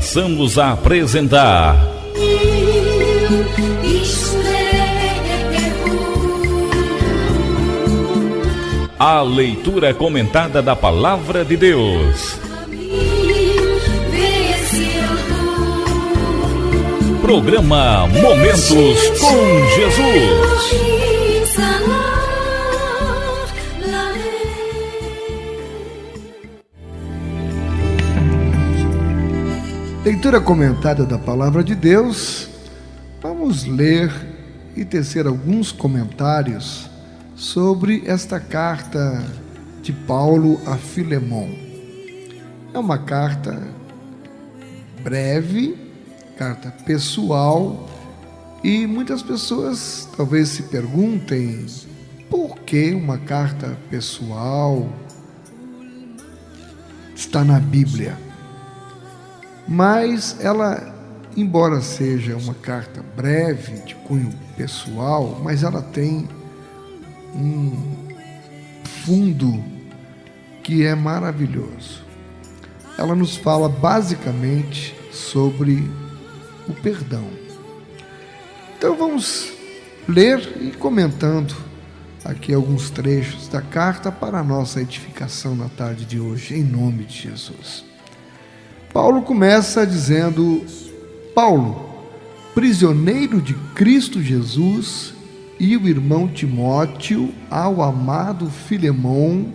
passamos a apresentar a leitura comentada da Palavra de Deus. Programa Momentos com Jesus. Leitura comentada da Palavra de Deus. Vamos ler e tecer alguns comentários sobre esta carta de Paulo a Filemon. É uma carta breve, carta pessoal, e muitas pessoas talvez se perguntem por que uma carta pessoal está na Bíblia. Mas ela, embora seja uma carta breve, de cunho pessoal, mas ela tem um fundo que é maravilhoso. Ela nos fala basicamente sobre o perdão. Então vamos ler e comentando aqui alguns trechos da carta para a nossa edificação na tarde de hoje, em nome de Jesus. Paulo começa dizendo: Paulo, prisioneiro de Cristo Jesus, e o irmão Timóteo, ao amado Filemon,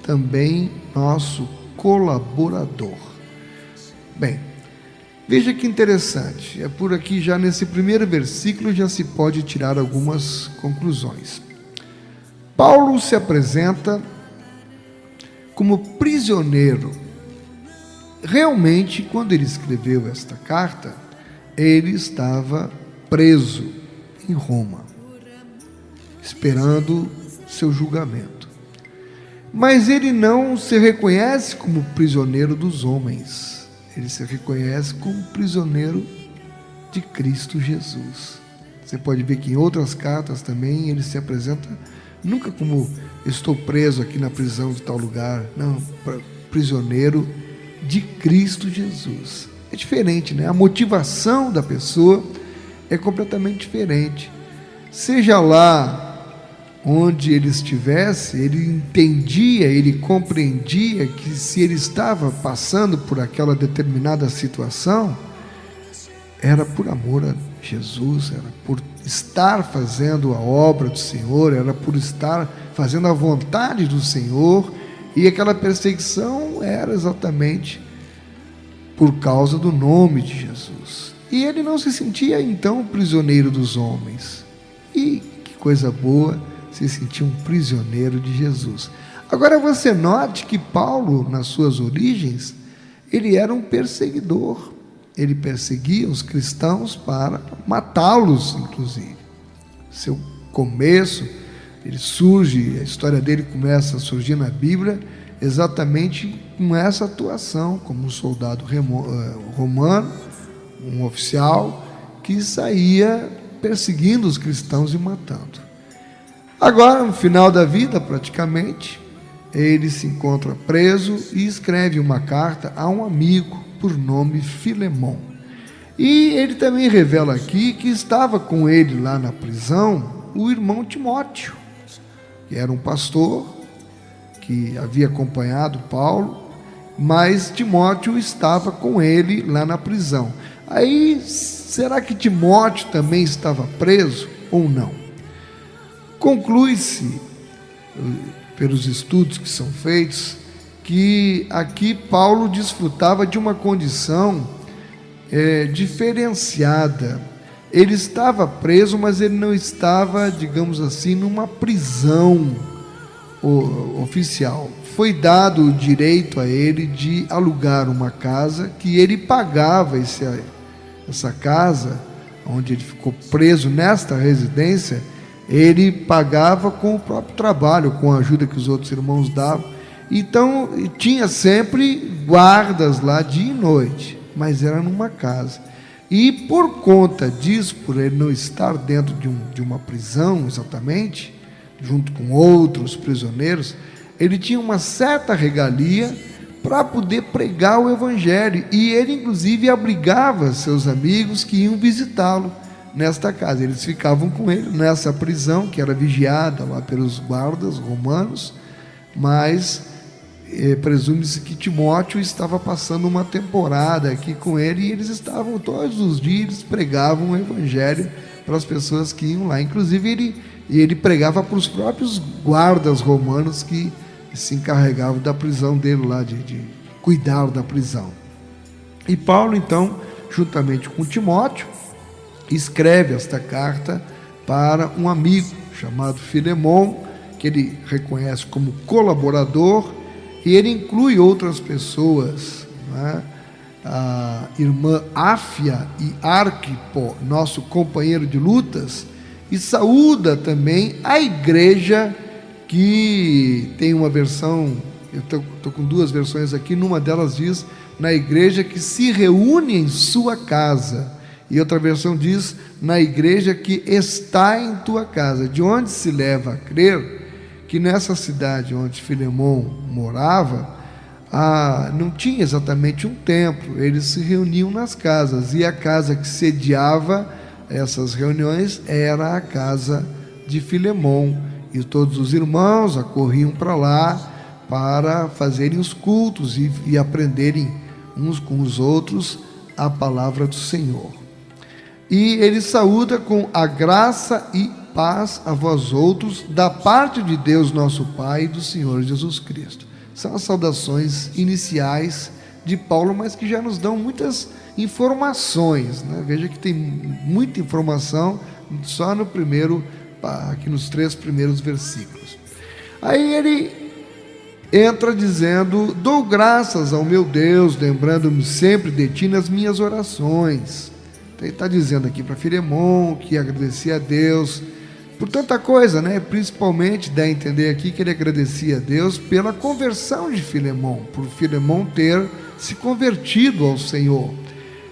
também nosso colaborador. Bem, veja que interessante, é por aqui já nesse primeiro versículo já se pode tirar algumas conclusões. Paulo se apresenta como prisioneiro. Realmente, quando ele escreveu esta carta, ele estava preso em Roma, esperando seu julgamento. Mas ele não se reconhece como prisioneiro dos homens, ele se reconhece como prisioneiro de Cristo Jesus. Você pode ver que em outras cartas também ele se apresenta nunca como estou preso aqui na prisão de tal lugar, não, prisioneiro de Cristo Jesus. É diferente, né? A motivação da pessoa é completamente diferente. Seja lá onde ele estivesse, ele entendia, ele compreendia que se ele estava passando por aquela determinada situação, era por amor a Jesus, era por estar fazendo a obra do Senhor, era por estar fazendo a vontade do Senhor, e aquela perseguição era exatamente por causa do nome de Jesus. E ele não se sentia então prisioneiro dos homens. E que coisa boa se sentir um prisioneiro de Jesus. Agora você note que Paulo, nas suas origens, ele era um perseguidor. Ele perseguia os cristãos para matá-los, inclusive. Seu começo, ele surge, a história dele começa a surgir na Bíblia exatamente com essa atuação, como um soldado romano, um oficial que saía perseguindo os cristãos e matando. Agora, no final da vida, praticamente, ele se encontra preso e escreve uma carta a um amigo por nome Filemon. E ele também revela aqui que estava com ele lá na prisão o irmão Timóteo, que era um pastor que havia acompanhado Paulo, mas Timóteo estava com ele lá na prisão. Aí, será que Timóteo também estava preso ou não? Conclui-se, pelos estudos que são feitos, que aqui Paulo desfrutava de uma condição diferenciada. Ele estava preso, mas ele não estava, digamos assim, numa prisão oficial. Foi dado o direito a ele de alugar uma casa, que ele pagava essa casa, onde ele ficou preso nesta residência, ele pagava com o próprio trabalho, com a ajuda que os outros irmãos davam. Então, tinha sempre guardas lá dia e noite, mas era numa casa. E por conta disso, por ele não estar dentro de uma prisão exatamente, junto com outros prisioneiros, ele tinha uma certa regalia para poder pregar o evangelho, e ele inclusive abrigava seus amigos que iam visitá-lo nesta casa. Eles ficavam com ele nessa prisão que era vigiada lá pelos guardas romanos, mas presume-se que Timóteo estava passando uma temporada aqui com ele, e eles estavam todos os dias, pregavam o evangelho para as pessoas que iam lá. Inclusive ele pregava para os próprios guardas romanos que se encarregavam da prisão dele lá, de cuidar da prisão. E Paulo, então, juntamente com Timóteo, escreve esta carta para um amigo chamado Filemon, que ele reconhece como colaborador, e ele inclui outras pessoas, né? A irmã Áfia e Arquipo, nosso companheiro de lutas, e saúda também a igreja, que tem uma versão, eu estou com duas versões aqui, numa delas diz, na igreja que se reúne em sua casa, e outra versão diz, na igreja que está em tua casa, de onde se leva a crer que nessa cidade onde Filemon morava, não tinha exatamente um templo, eles se reuniam nas casas, e a casa que sediava essas reuniões era a casa de Filemon, e todos os irmãos acorriam para lá para fazerem os cultos e aprenderem uns com os outros a palavra do Senhor. E ele saúda com a graça e paz a vós outros, da parte de Deus nosso Pai e do Senhor Jesus Cristo. São as saudações iniciais de Paulo, mas que já nos dão muitas informações, né? Veja que tem muita informação só no primeiro, aqui nos 3 primeiros versículos. Aí ele entra dizendo: dou graças ao meu Deus, lembrando-me sempre de ti nas minhas orações. Então ele está dizendo aqui para Filemon que agradecia a Deus por tanta coisa, né? Principalmente dá a entender aqui que ele agradecia a Deus pela conversão de Filemon, por Filemon ter se convertido ao Senhor.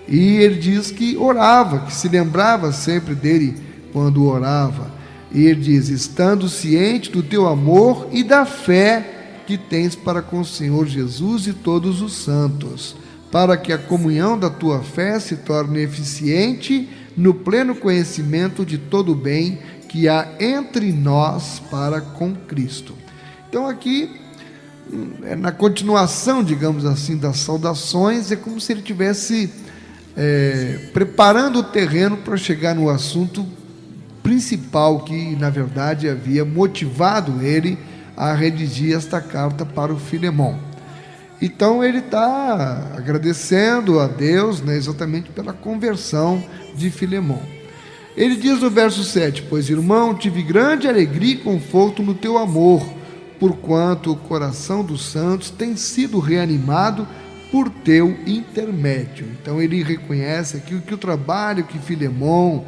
E ele diz que orava, que se lembrava sempre dele quando orava. E ele diz: estando ciente do teu amor e da fé que tens para com o Senhor Jesus e todos os santos, para que a comunhão da tua fé se torne eficiente no pleno conhecimento de todo o bem que há entre nós para com Cristo. Então aqui, na continuação, digamos assim, das saudações, é como se ele tivesse preparando o terreno para chegar no assunto principal que, na verdade, havia motivado ele a redigir esta carta para o Filemon. Então ele está agradecendo a Deus, né, exatamente pela conversão de Filemon. Ele diz no verso 7: pois, irmão, tive grande alegria e conforto no teu amor, porquanto o coração dos santos tem sido reanimado por teu intermédio. Então ele reconhece aqui que o trabalho que Filemon,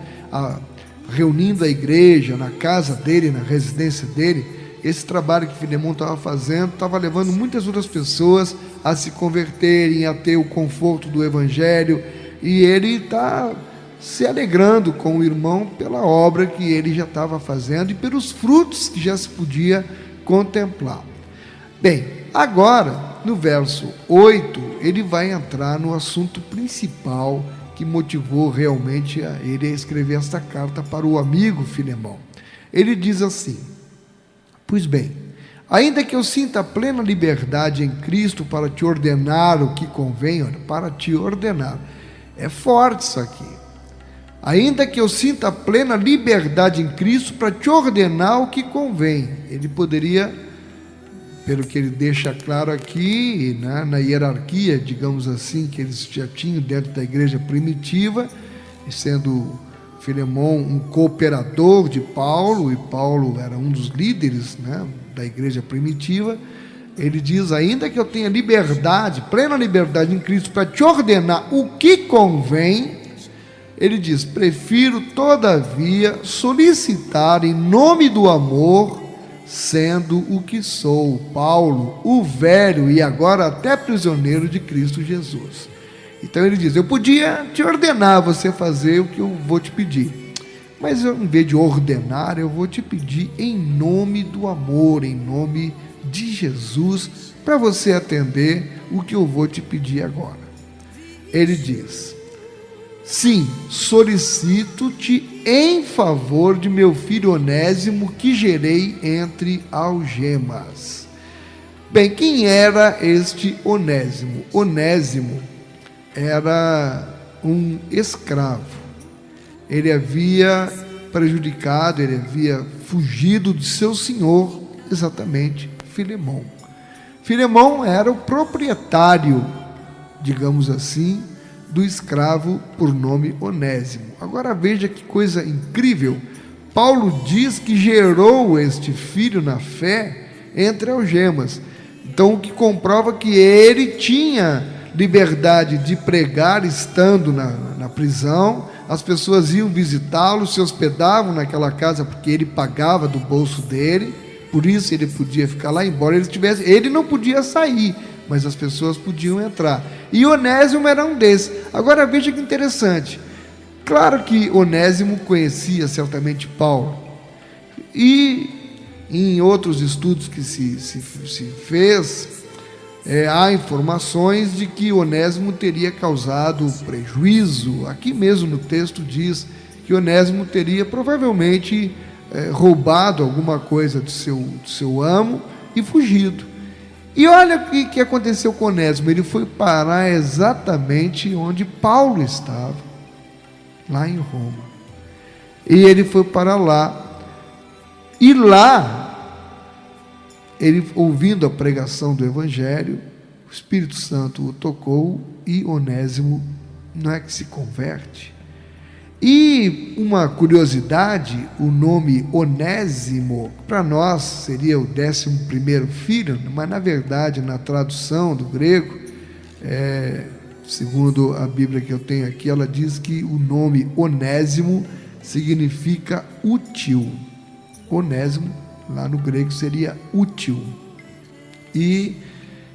reunindo a igreja na casa dele, na residência dele, esse trabalho que Filemon estava fazendo, estava levando muitas outras pessoas a se converterem, a ter o conforto do evangelho, e ele está se alegrando com o irmão pela obra que ele já estava fazendo e pelos frutos que já se podia contemplar. Bem, agora, no verso 8, ele vai entrar no assunto principal que motivou realmente ele a escrever esta carta para o amigo Filemon. Ele diz assim: pois bem, ainda que eu sinta plena liberdade em Cristo para te ordenar o que convém, olha, para te ordenar, é forte isso aqui. Ainda que eu sinta plena liberdade em Cristo para te ordenar o que convém. Ele poderia, pelo que ele deixa claro aqui, né, na hierarquia, digamos assim, que eles já tinham dentro da igreja primitiva, sendo Filemon um cooperador de Paulo, e Paulo era um dos líderes, né, da igreja primitiva, ele diz: ainda que eu tenha liberdade, plena liberdade em Cristo para te ordenar o que convém, ele diz: prefiro todavia solicitar em nome do amor, sendo o que sou, Paulo, o velho e agora até prisioneiro de Cristo Jesus. Então ele diz: eu podia te ordenar você fazer o que eu vou te pedir, mas eu, em vez de ordenar, eu vou te pedir em nome do amor, em nome de Jesus, para você atender o que eu vou te pedir agora. Ele diz: sim, solicito-te em favor de meu filho Onésimo, que gerei entre algemas. Bem, quem era este Onésimo? Onésimo era um escravo. Ele havia prejudicado, ele havia fugido de seu senhor, exatamente Filemão. Filemão era o proprietário, digamos assim, do escravo por nome Onésimo. Agora veja que coisa incrível. Paulo diz que gerou este filho na fé entre algemas. Então, o que comprova que ele tinha liberdade de pregar estando na prisão. As pessoas iam visitá-lo, se hospedavam naquela casa porque ele pagava do bolso dele. Por isso ele podia ficar lá, embora ele não podia sair, mas as pessoas podiam entrar. E Onésimo era um desses. Agora veja que interessante. Claro que Onésimo conhecia certamente Paulo. E em outros estudos que se fez, há informações de que Onésimo teria causado prejuízo. Aqui mesmo no texto diz que Onésimo teria provavelmente roubado alguma coisa do seu amo e fugido. E olha o que aconteceu com Onésimo. Ele foi parar exatamente onde Paulo estava, lá em Roma. E ele foi para lá. E lá, ele, ouvindo a pregação do Evangelho, o Espírito Santo o tocou e Onésimo não é que se converte. E uma curiosidade, o nome Onésimo, para nós seria o 11º filho, mas na verdade, na tradução do grego, segundo a Bíblia que eu tenho aqui, ela diz que o nome Onésimo significa útil. Onésimo, lá no grego, seria útil. E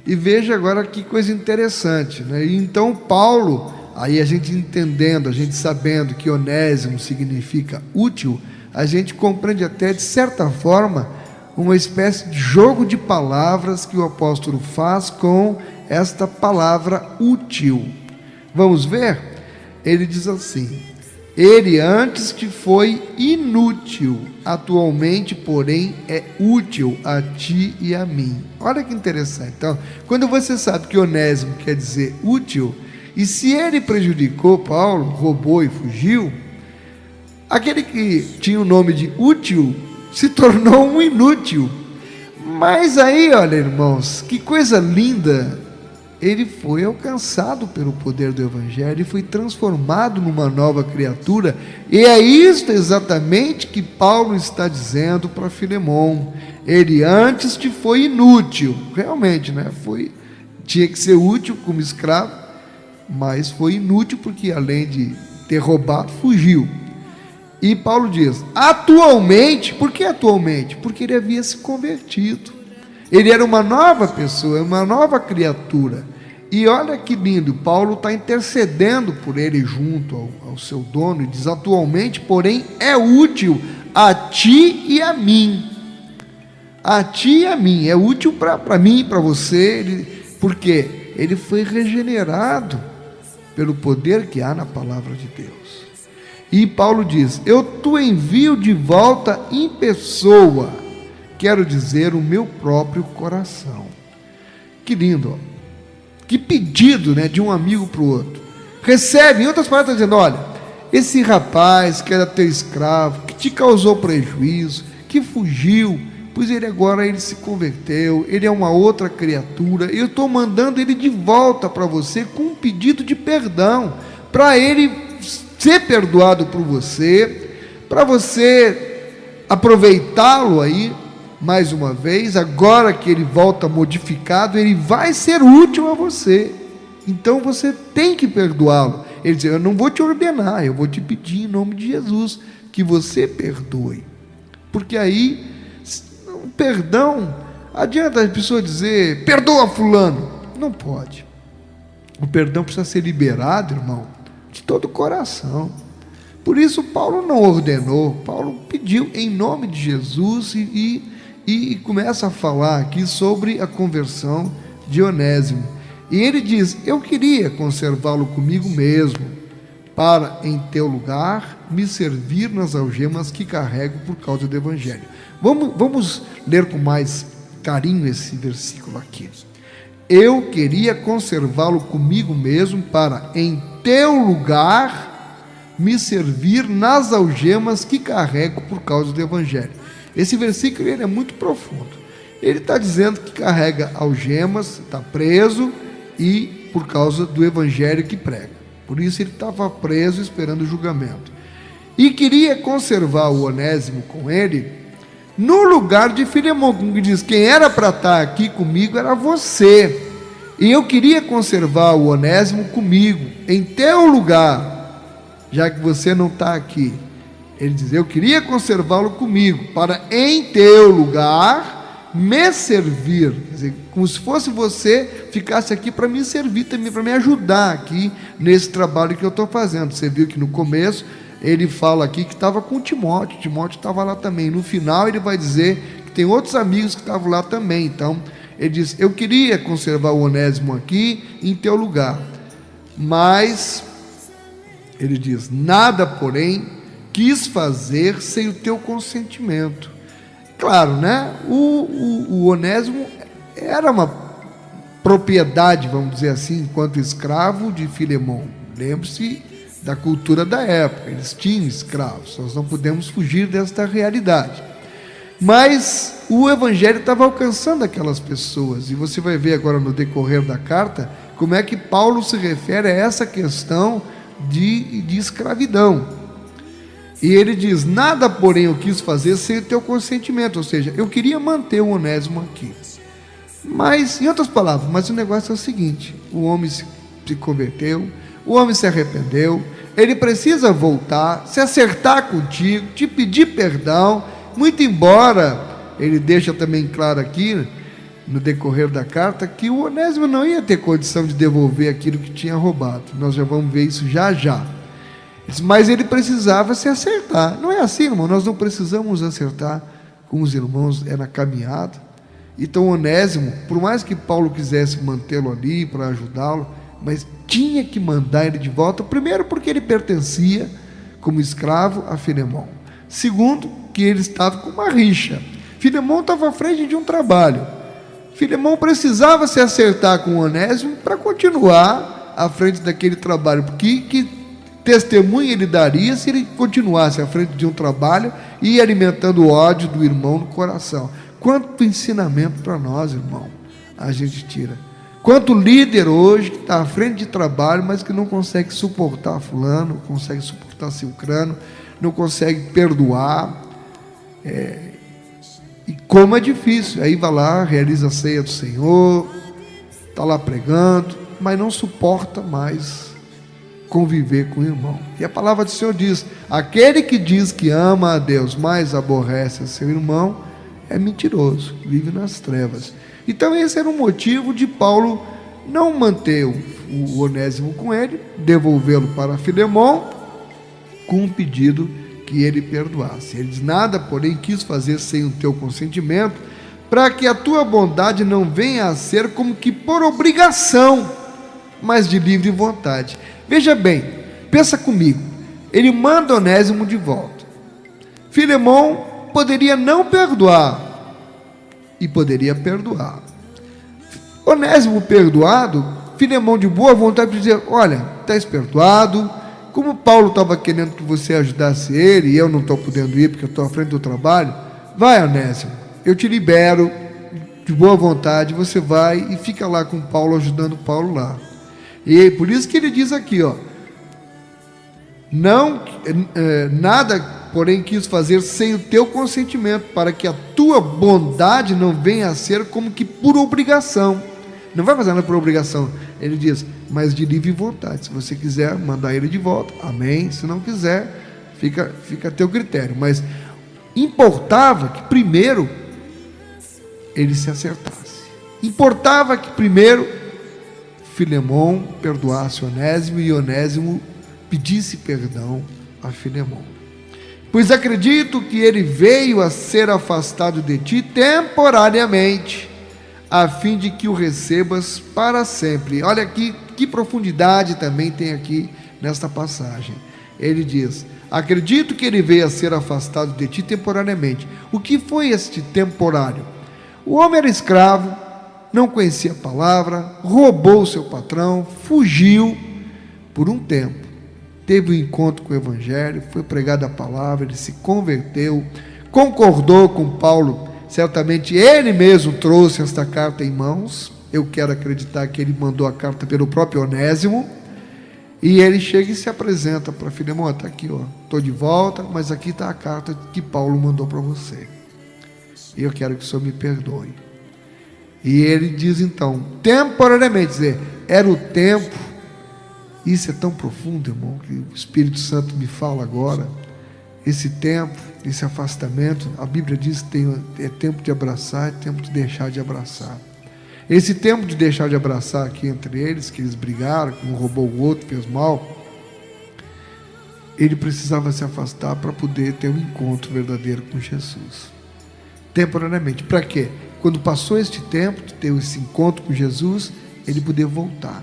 veja agora que coisa interessante, né? E então Paulo, aí a gente entendendo, a gente sabendo que Onésimo significa útil, a gente compreende até, de certa forma, uma espécie de jogo de palavras que o apóstolo faz com esta palavra útil. Vamos ver? Ele diz assim: ele antes te foi inútil, atualmente, porém, é útil a ti e a mim. Olha que interessante. Então, quando você sabe que Onésimo quer dizer útil, e se ele prejudicou Paulo, roubou e fugiu, aquele que tinha o nome de útil se tornou um inútil. Mas aí, olha, irmãos, que coisa linda! Ele foi alcançado pelo poder do Evangelho e foi transformado numa nova criatura. E é isto exatamente que Paulo está dizendo para Filemão. Ele antes te foi inútil, realmente, né? Tinha que ser útil como escravo, mas foi inútil porque, além de ter roubado, fugiu. E Paulo diz: atualmente. Por que atualmente? Porque ele havia se convertido. Ele era uma nova pessoa, uma nova criatura. E olha que lindo, Paulo está intercedendo por ele junto ao seu dono e diz: atualmente, porém, é útil a ti e a mim. A ti e a mim, é útil para mim e para você, porque ele foi regenerado pelo poder que há na palavra de Deus. E Paulo diz: eu te envio de volta em pessoa, quero dizer, o meu próprio coração. Que lindo, ó. Que pedido, né, de um amigo para o outro. Recebe, em outras palavras, está dizendo: olha, esse rapaz que era teu escravo, que te causou prejuízo, que fugiu, pois ele se converteu, ele é uma outra criatura, eu estou mandando ele de volta para você com um pedido de perdão, para ele ser perdoado por você, para você aproveitá-lo aí, mais uma vez. Agora que ele volta modificado, ele vai ser útil a você, então você tem que perdoá-lo. Ele diz: eu não vou te ordenar, eu vou te pedir em nome de Jesus que você perdoe, porque aí o perdão, adianta a pessoa dizer perdoa fulano, não pode. O perdão precisa ser liberado, irmão, de todo o coração. Por isso Paulo não ordenou, Paulo pediu em nome de Jesus e começa a falar aqui sobre a conversão de Onésimo. E ele diz: eu queria conservá-lo comigo mesmo, para em teu lugar me servir nas algemas que carrego por causa do Evangelho. Vamos ler com mais carinho esse versículo aqui. Eu queria conservá-lo comigo mesmo, para em teu lugar me servir nas algemas que carrego por causa do Evangelho. Esse versículo ele é muito profundo. Ele está dizendo que carrega algemas, está preso, e por causa do Evangelho que prega. Por isso ele estava preso esperando o julgamento. E queria conservar o Onésimo com ele no lugar de Filemão, que diz: quem era para estar aqui comigo era você. E eu queria conservar o Onésimo comigo, em teu lugar, já que você não está aqui. Ele diz: eu queria conservá-lo comigo, para em teu lugar me servir. Quer dizer, como se fosse você ficasse aqui para me servir também, para me ajudar aqui nesse trabalho que eu estou fazendo. Você viu que no começo ele fala aqui que estava com Timóteo estava lá também. No final ele vai dizer que tem outros amigos que estavam lá também. Então ele diz: eu queria conservar o Onésimo aqui em teu lugar, mas ele diz: nada, porém, quis fazer sem o teu consentimento. Claro, né? O Onésimo era uma propriedade, vamos dizer assim, enquanto escravo de Filemão. Lembre-se da cultura da época, eles tinham escravos, nós não podemos fugir desta realidade. Mas o Evangelho estava alcançando aquelas pessoas, e você vai ver agora no decorrer da carta como é que Paulo se refere a essa questão de escravidão. E ele diz: nada, porém, eu quis fazer sem o teu consentimento. Ou seja, eu queria manter o Onésimo aqui. Mas, em outras palavras, mas o negócio é o seguinte: o homem se converteu, o homem se arrependeu, ele precisa voltar, se acertar contigo, te pedir perdão, muito embora ele deixa também claro aqui, no decorrer da carta, que o Onésimo não ia ter condição de devolver aquilo que tinha roubado. Nós já vamos ver isso já já. Mas ele precisava se acertar. Não é assim, irmão? Nós não precisamos acertar com os irmãos, é na caminhada. Então Onésimo, por mais que Paulo quisesse mantê-lo ali para ajudá-lo, mas tinha que mandar ele de volta. Primeiro, porque ele pertencia como escravo a Filemão. Segundo, que ele estava com uma rixa. Filemão estava à frente de um trabalho. Filemão precisava se acertar com Onésimo para continuar à frente daquele trabalho. Porque que testemunho ele daria se ele continuasse à frente de um trabalho e alimentando o ódio do irmão no coração? Quanto ensinamento para nós, irmão, a gente tira. Quanto líder hoje que está à frente de trabalho, mas que não consegue suportar fulano, não consegue suportar ciclano, não consegue perdoar. E como é difícil. Aí vai lá, realiza a ceia do Senhor, está lá pregando, mas não suporta mais conviver com o irmão. E a palavra do Senhor diz: aquele que diz que ama a Deus, mas aborrece a seu irmão, é mentiroso, vive nas trevas. Então esse era um motivo de Paulo não manter o Onésimo com ele, devolvê-lo para Filemão, com um pedido que ele perdoasse. Ele diz: nada, porém, quis fazer sem o teu consentimento, para que a tua bondade não venha a ser como que por obrigação, mas de livre vontade. Veja bem, pensa comigo, ele manda Onésimo de volta. Filemão poderia não perdoar, e poderia perdoar. Onésimo perdoado, Filemão de boa vontade de dizer: olha, está perdoado. Como Paulo estava querendo que você ajudasse ele, e eu não estou podendo ir porque eu estou à frente do trabalho, vai, Onésimo, eu te libero de boa vontade, você vai e fica lá com Paulo, ajudando Paulo lá. E por isso que ele diz aqui, nada, porém, quis fazer sem o teu consentimento, para que a tua bondade não venha a ser como que por obrigação. Não vai fazer nada por obrigação. Ele diz: mas de livre vontade. Se você quiser mandar ele de volta, amém. Se não quiser, fica a teu critério. Mas importava que primeiro ele se acertasse. Importava que primeiro Filemão perdoasse Onésimo e Onésimo pedisse perdão a Filemão. pois acredito que ele veio a ser afastado de ti temporariamente, a fim de que o recebas para sempre. Olha aqui, que profundidade também tem aqui nesta passagem. Ele diz: acredito que ele veio a ser afastado de ti temporariamente. O que foi este temporário? O homem era escravo, não conhecia a palavra, roubou o seu patrão, fugiu por um tempo. Teve um encontro com o Evangelho, foi pregada a palavra, ele se converteu, concordou com Paulo. Certamente ele mesmo trouxe esta carta em mãos. Eu quero acreditar que ele mandou a carta pelo próprio Onésimo. E ele chega e se apresenta para Filemão: está aqui, estou de volta, mas aqui está a carta que Paulo mandou para você. E eu quero que o Senhor me perdoe. E ele diz então, temporariamente, dizer, era o tempo. Isso é tão profundo, irmão, que o Espírito Santo me fala agora. Esse tempo, esse afastamento, a Bíblia diz que é tempo de abraçar, é tempo de deixar de abraçar. Esse tempo de deixar de abraçar aqui entre eles, que eles brigaram, que um roubou o outro, fez mal, ele precisava se afastar para poder ter um encontro verdadeiro com Jesus. Temporariamente. Para quê? Quando passou este tempo de ter esse encontro com Jesus, ele poder voltar.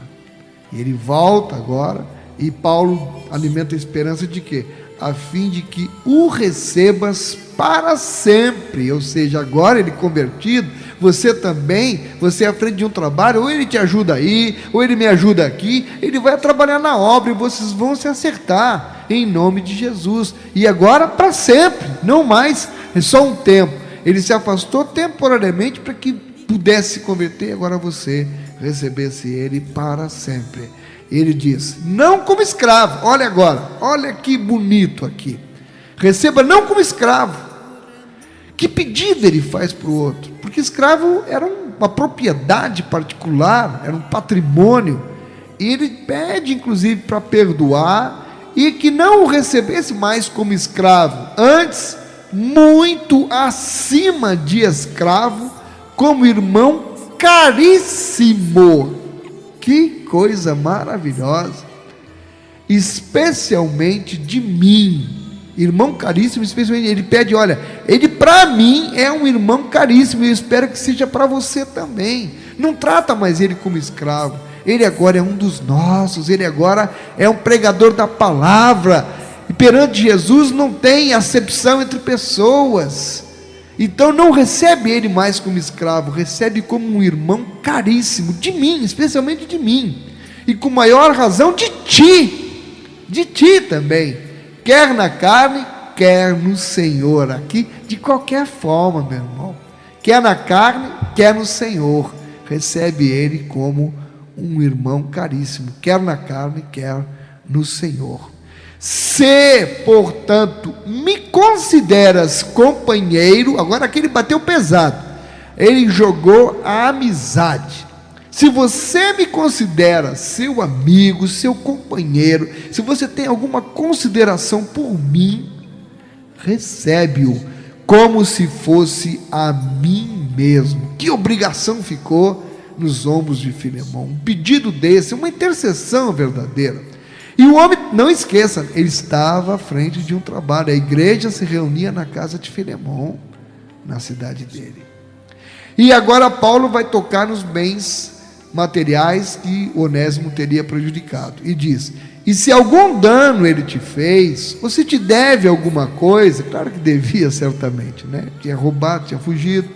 E ele volta agora, e Paulo alimenta a esperança de quê? A fim de que o recebas para sempre. Ou seja, agora ele convertido, você também, você é à frente de um trabalho, ou ele te ajuda aí, ou ele me ajuda aqui, ele vai trabalhar na obra e vocês vão se acertar, em nome de Jesus. E agora para sempre, não mais, é só um tempo. Ele se afastou temporariamente para que pudesse se converter, e agora você recebesse ele para sempre. Ele diz, não como escravo. Olha agora, olha que bonito aqui. Receba não como escravo. Que pedido ele faz para o outro? Porque escravo era uma propriedade particular, era um patrimônio. E ele pede inclusive para perdoar e que não o recebesse mais como escravo. Antes, muito acima de escravo, como irmão caríssimo. Que coisa maravilhosa, especialmente de mim, irmão caríssimo, especialmente, ele pede, olha, ele para mim é um irmão caríssimo, e eu espero que seja para você também. Não trata mais ele como escravo, ele agora é um dos nossos, ele agora é um pregador da palavra, e perante Jesus não tem acepção entre pessoas. Então não recebe ele mais como escravo, recebe como um irmão caríssimo, de mim, especialmente de mim, e com maior razão de ti também, quer na carne, quer no Senhor. Aqui, de qualquer forma, meu irmão, quer na carne, quer no Senhor, recebe ele como um irmão caríssimo, quer na carne, quer no Senhor. Se, portanto, me consideras companheiro, agora aqui ele bateu pesado, ele jogou a amizade. Se você me considera seu amigo, seu companheiro, se você tem alguma consideração por mim, recebe-o como se fosse a mim mesmo. Que obrigação ficou nos ombros de Filemão, um pedido desse, uma intercessão verdadeira. E o homem, não esqueça, ele estava à frente de um trabalho, a igreja se reunia na casa de Filemão, na cidade dele. E agora Paulo vai tocar nos bens materiais que Onésimo teria prejudicado, e diz, e se algum dano ele te fez, ou se te deve alguma coisa, claro que devia certamente, né? Tinha roubado, tinha fugido.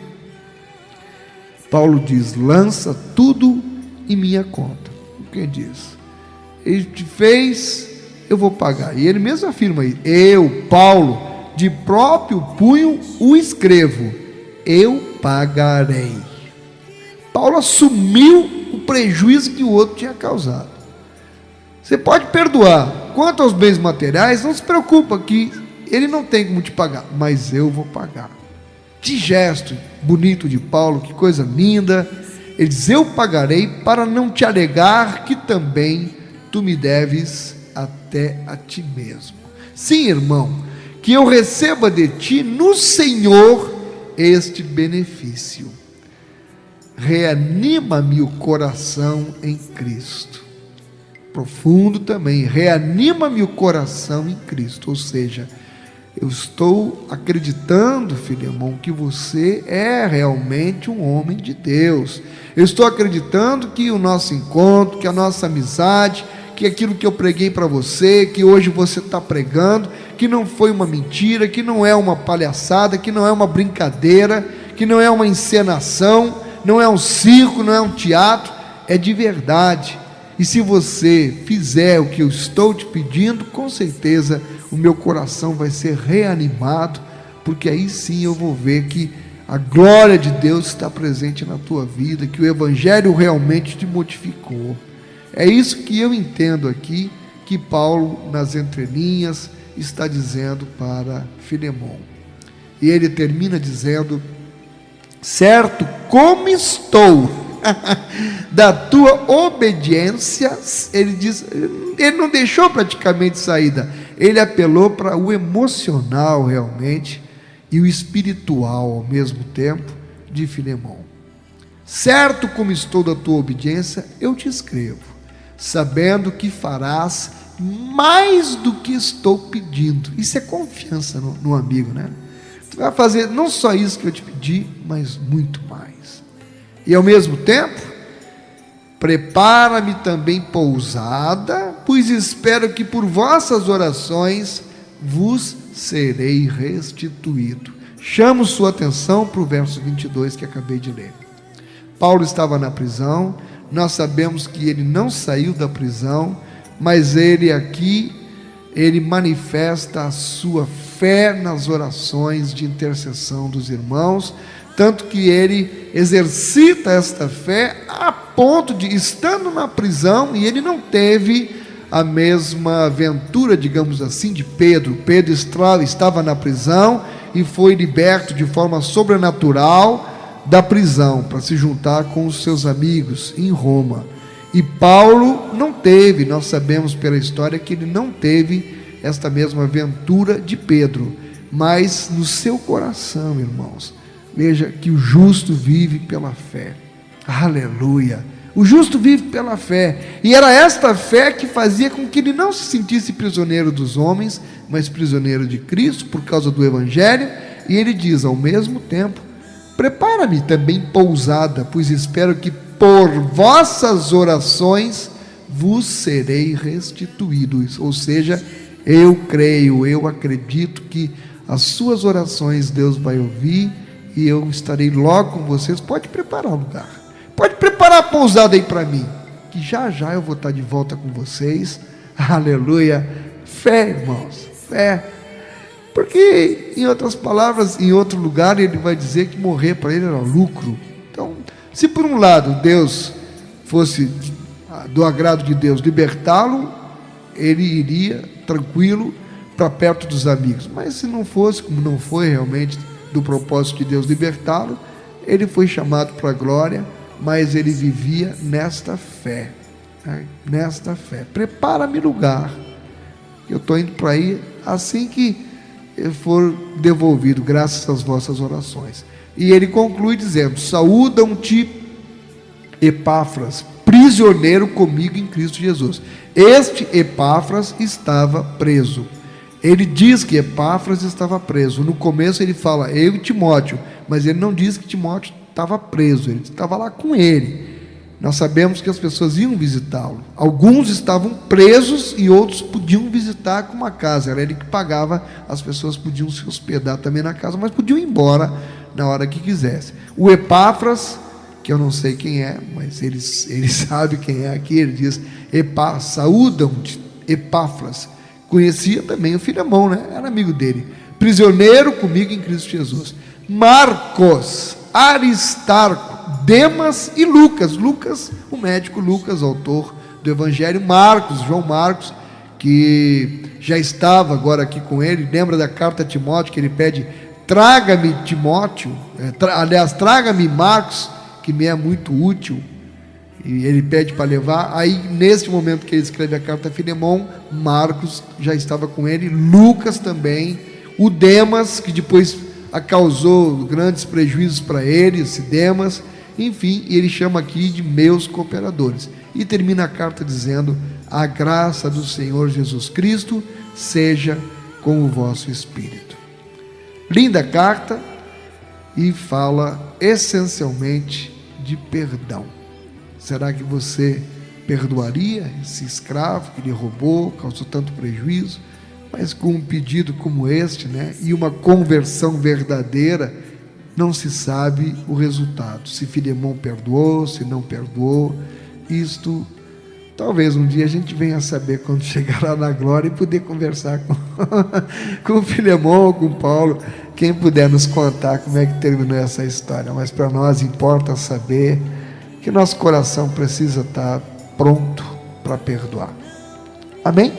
Paulo diz, lança tudo em minha conta. O que diz? Ele te fez, eu vou pagar. E ele mesmo afirma aí, eu, Paulo, de próprio punho o escrevo, eu pagarei. Paulo assumiu o prejuízo que o outro tinha causado. Você pode perdoar. Quanto aos bens materiais, não se preocupa que ele não tem como te pagar, mas eu vou pagar. Que gesto bonito de Paulo, que coisa linda. Ele diz, eu pagarei para não te alegar que também tu me deves até a ti mesmo. Sim, irmão, que eu receba de ti no Senhor este benefício. Reanima-me o coração em Cristo. Profundo também, reanima-me o coração em Cristo. Ou seja, Eu estou acreditando, Filemão, que você é realmente um homem de Deus. Eu estou acreditando que o nosso encontro, que a nossa amizade, que aquilo que eu preguei para você, que hoje você está pregando, que não foi uma mentira, que não é uma palhaçada, que não é uma brincadeira, que não é uma encenação, não é um circo, não é um teatro, é de verdade. E se você fizer o que eu estou te pedindo, com certeza o meu coração vai ser reanimado, porque aí sim eu vou ver que a glória de Deus está presente na tua vida, que o Evangelho realmente te modificou. É isso que eu entendo aqui, que Paulo, nas entrelinhas, está dizendo para Filemão. E ele termina dizendo: certo como estou da tua obediência. Ele diz, ele não deixou praticamente saída, ele apelou para o emocional realmente e o espiritual ao mesmo tempo de Filemão. Certo como estou da tua obediência, eu te escrevo, sabendo que farás mais do que estou pedindo. Isso é confiança no amigo, né? Tu vai fazer não só isso que eu te pedi, mas muito mais. E ao mesmo tempo, prepara-me também pousada, pois espero que por vossas orações vos serei restituído. Chamo sua atenção para o verso 22 que acabei de ler. Paulo estava na prisão, nós sabemos que ele não saiu da prisão, mas ele aqui, ele manifesta a sua fé nas orações de intercessão dos irmãos, tanto que ele exercita esta fé a ponto de, estando na prisão, e ele não teve a mesma aventura, digamos assim, de Pedro. Pedro estava na prisão e foi liberto de forma sobrenatural da prisão, para se juntar com os seus amigos em Roma. E Paulo não teve, nós sabemos pela história que ele não teve esta mesma aventura de Pedro, mas no seu coração, irmãos, veja que o justo vive pela fé. Aleluia! O justo vive pela fé, e era esta fé que fazia com que ele não se sentisse prisioneiro dos homens, mas prisioneiro de Cristo, por causa do Evangelho. E ele diz ao mesmo tempo: prepara-me também pousada, pois espero que por vossas orações vos serei restituído. Ou seja, eu creio, eu acredito que as suas orações Deus vai ouvir, e eu estarei logo com vocês. Pode preparar o lugar, pode preparar a pousada aí para mim, que já já eu vou estar de volta com vocês. Aleluia! Fé, irmãos, fé. Porque, em outras palavras, em outro lugar ele vai dizer que morrer para ele era lucro. Então, se por um lado Deus fosse do agrado de Deus libertá-lo, ele iria tranquilo para perto dos amigos. Mas se não fosse, como não foi realmente do propósito de Deus libertá-lo, ele foi chamado para a glória, mas ele vivia nesta fé, né? Nesta fé. Prepara-me lugar, eu estou indo para aí assim que eu for devolvido, graças às vossas orações. E ele conclui dizendo: saúdam-te Epáfras, prisioneiro comigo em Cristo Jesus. Este Epáfras estava preso. Ele diz que Epáfras estava preso. No começo ele fala eu e Timóteo, mas ele não diz que Timóteo estava preso, ele estava lá com ele. Nós sabemos que as pessoas iam visitá-lo. Alguns estavam presos e outros podiam visitar com uma casa. Era ele que pagava, as pessoas podiam se hospedar também na casa, mas podiam ir embora na hora que quisesse. O Epáfras, que eu não sei quem é, mas ele sabe quem é aqui, ele diz: saúdam-te Epáfras. Conhecia também o Filemão, né? Era amigo dele. Prisioneiro comigo em Cristo Jesus. Marcos, Aristarco, Demas e Lucas. Lucas, o médico Lucas, autor do Evangelho. Marcos, João Marcos, que já estava agora aqui com ele. Lembra da carta a Timóteo, que ele pede: traga-me Timóteo, traga-me Marcos, que me é muito útil. E ele pede para levar. Aí, nesse momento que ele escreve a carta a Filemão, Marcos já estava com ele, Lucas também, o Demas, que depois causou grandes prejuízos para ele, esse Demas. Enfim, ele chama aqui de meus cooperadores. E termina a carta dizendo: a graça do Senhor Jesus Cristo seja com o vosso espírito. Linda carta, e fala essencialmente de perdão. Será que você perdoaria esse escravo que lhe roubou, causou tanto prejuízo? Mas com um pedido como este, né, e uma conversão verdadeira, não se sabe o resultado. Se Filemão perdoou, se não perdoou. Isto, talvez um dia a gente venha saber quando chegar lá na glória e poder conversar com Filemão ou com Paulo. Quem puder nos contar como é que terminou essa história. Mas para nós importa saber que nosso coração precisa estar pronto para perdoar. Amém?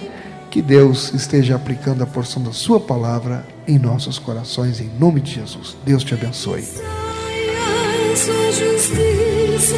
Que Deus esteja aplicando a porção da sua palavra em nossos corações, em nome de Jesus. Deus te abençoe. Sua justiça